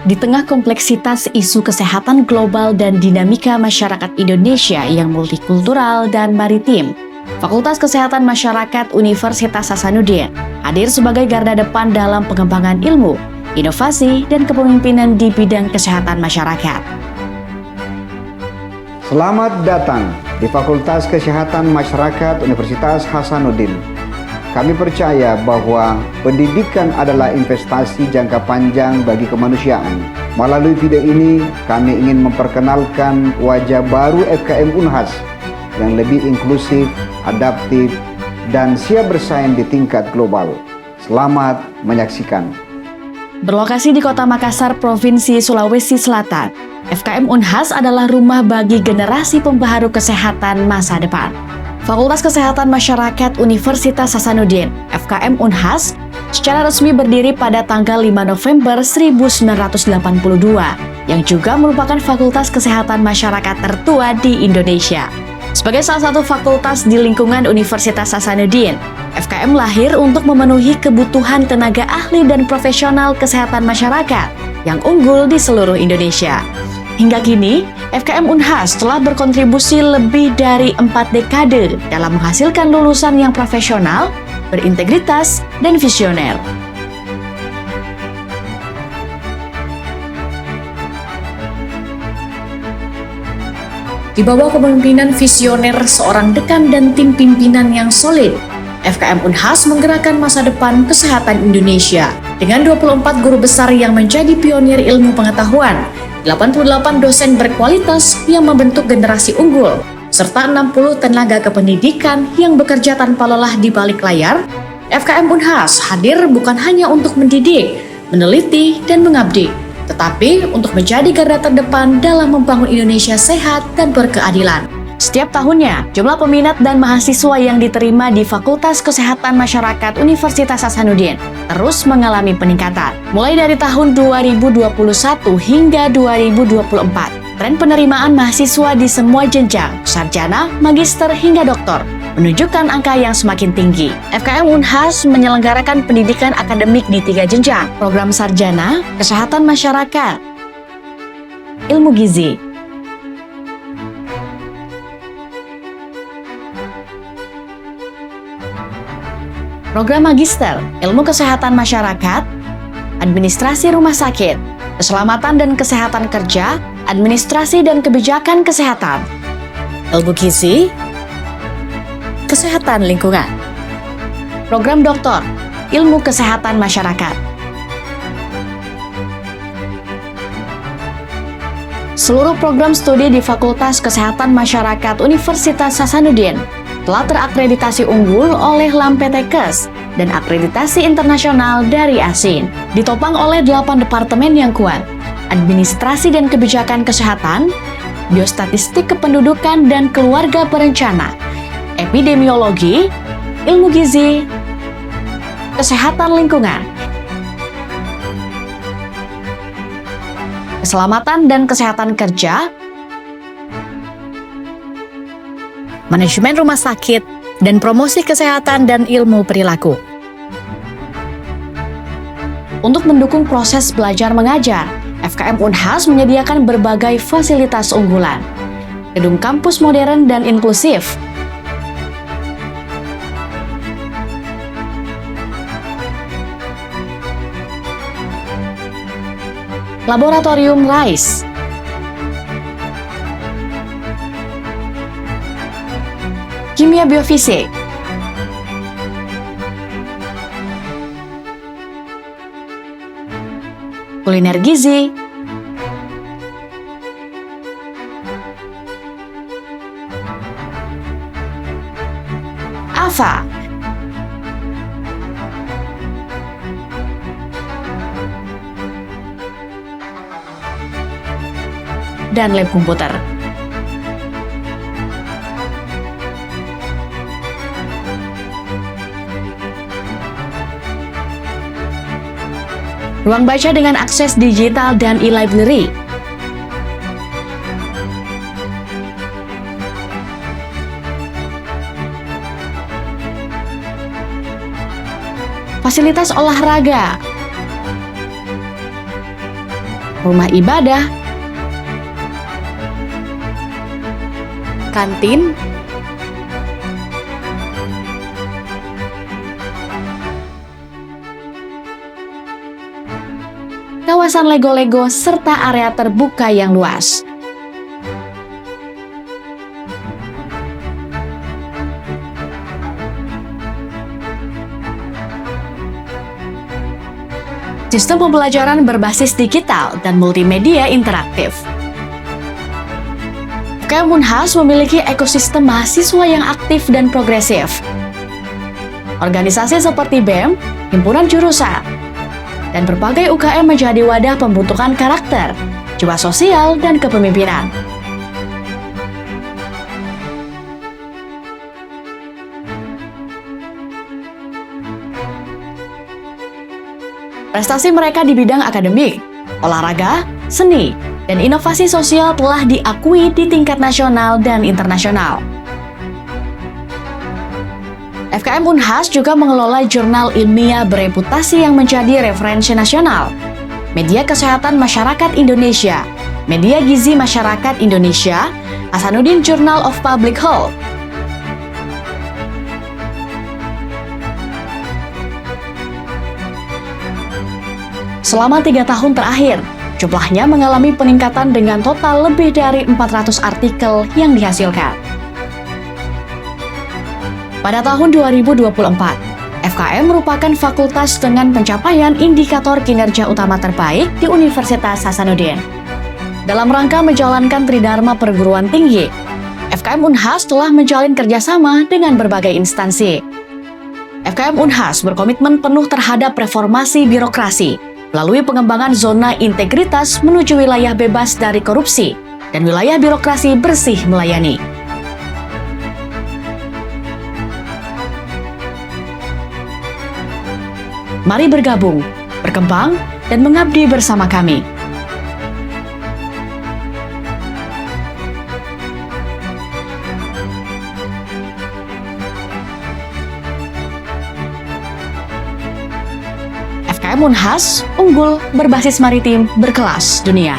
Di tengah kompleksitas isu kesehatan global dan dinamika masyarakat Indonesia yang multikultural dan maritim, Fakultas Kesehatan Masyarakat Universitas Hasanuddin hadir sebagai garda depan dalam pengembangan ilmu, inovasi, dan kepemimpinan di bidang kesehatan masyarakat. Selamat datang di Fakultas Kesehatan Masyarakat Universitas Hasanuddin. Kami percaya bahwa pendidikan adalah investasi jangka panjang bagi kemanusiaan. Melalui video ini, kami ingin memperkenalkan wajah baru FKM Unhas yang lebih inklusif, adaptif, dan siap bersaing di tingkat global. Selamat menyaksikan. Berlokasi di Kota Makassar, Provinsi Sulawesi Selatan, FKM Unhas adalah rumah bagi generasi pembaharu kesehatan masa depan. Fakultas Kesehatan Masyarakat Universitas Hasanuddin, FKM Unhas, secara resmi berdiri pada tanggal 5 November 1982, yang juga merupakan fakultas kesehatan masyarakat tertua di Indonesia. Sebagai salah satu fakultas di lingkungan Universitas Hasanuddin, FKM lahir untuk memenuhi kebutuhan tenaga ahli dan profesional kesehatan masyarakat yang unggul di seluruh Indonesia. Hingga kini, FKM Unhas telah berkontribusi lebih dari 4 dekade dalam menghasilkan lulusan yang profesional, berintegritas, dan visioner. Di bawah kepemimpinan visioner seorang dekan dan tim pimpinan yang solid, FKM Unhas menggerakkan masa depan kesehatan Indonesia dengan 24 guru besar yang menjadi pionir ilmu pengetahuan, 88 dosen berkualitas yang membentuk generasi unggul, serta 60 tenaga kependidikan yang bekerja tanpa lelah di balik layar. FKM Unhas hadir bukan hanya untuk mendidik, meneliti, dan mengabdi, tetapi untuk menjadi garda terdepan dalam membangun Indonesia sehat dan berkeadilan. Setiap tahunnya, jumlah peminat dan mahasiswa yang diterima di Fakultas Kesehatan Masyarakat Universitas Hasanuddin terus mengalami peningkatan. Mulai dari tahun 2021 hingga 2024, tren penerimaan mahasiswa di semua jenjang, sarjana, magister, hingga doktor, menunjukkan angka yang semakin tinggi. FKM Unhas menyelenggarakan pendidikan akademik di 3 jenjang, program sarjana, kesehatan masyarakat, ilmu gizi, program magister, ilmu kesehatan masyarakat, administrasi rumah sakit, keselamatan dan kesehatan kerja, administrasi dan kebijakan kesehatan, ilmu gizi, kesehatan lingkungan, program doktor, ilmu kesehatan masyarakat. Seluruh program studi di Fakultas Kesehatan Masyarakat Universitas Hasanuddin telah terakreditasi unggul oleh LAMPTEKES dan akreditasi internasional dari ASIN. Ditopang oleh 8 departemen yang kuat, administrasi dan kebijakan kesehatan, biostatistik kependudukan dan keluarga berencana, epidemiologi, ilmu gizi, kesehatan lingkungan, keselamatan dan kesehatan kerja, manajemen rumah sakit, dan promosi kesehatan dan ilmu perilaku. Untuk mendukung proses belajar mengajar, FKM Unhas menyediakan berbagai fasilitas unggulan, gedung kampus modern dan inklusif, laboratorium RISE, kimia biofisik, kuliner gizi, AFA, dan lab komputer. Ruang baca dengan akses digital dan e-library. Fasilitas olahraga. rumah ibadah, kantin, kawasan Lego-Lego, serta area terbuka yang luas. Sistem pembelajaran berbasis digital dan multimedia interaktif. FKM Unhas memiliki ekosistem mahasiswa yang aktif dan progresif. Organisasi seperti BEM, himpunan jurusan, dan berbagai UKM menjadi wadah pembentukan karakter, jiwa sosial, dan kepemimpinan. Prestasi mereka di bidang akademik, olahraga, seni, dan inovasi sosial telah diakui di tingkat nasional dan internasional. FKM Unhas juga mengelola jurnal ilmiah bereputasi yang menjadi referensi nasional, Media Kesehatan Masyarakat Indonesia, Media Gizi Masyarakat Indonesia, Hasanuddin Journal of Public Health. Selama 3 tahun terakhir, jumlahnya mengalami peningkatan dengan total lebih dari 400 artikel yang dihasilkan. Pada tahun 2024, FKM merupakan fakultas dengan pencapaian indikator kinerja utama terbaik di Universitas Hasanuddin. Dalam rangka menjalankan tridharma perguruan tinggi, FKM Unhas telah menjalin kerjasama dengan berbagai instansi. FKM Unhas berkomitmen penuh terhadap reformasi birokrasi, melalui pengembangan zona integritas menuju wilayah bebas dari korupsi dan wilayah birokrasi bersih melayani. Mari bergabung, berkembang, dan mengabdi bersama kami. FKM Unhas, unggul, berbasis maritim, berkelas dunia.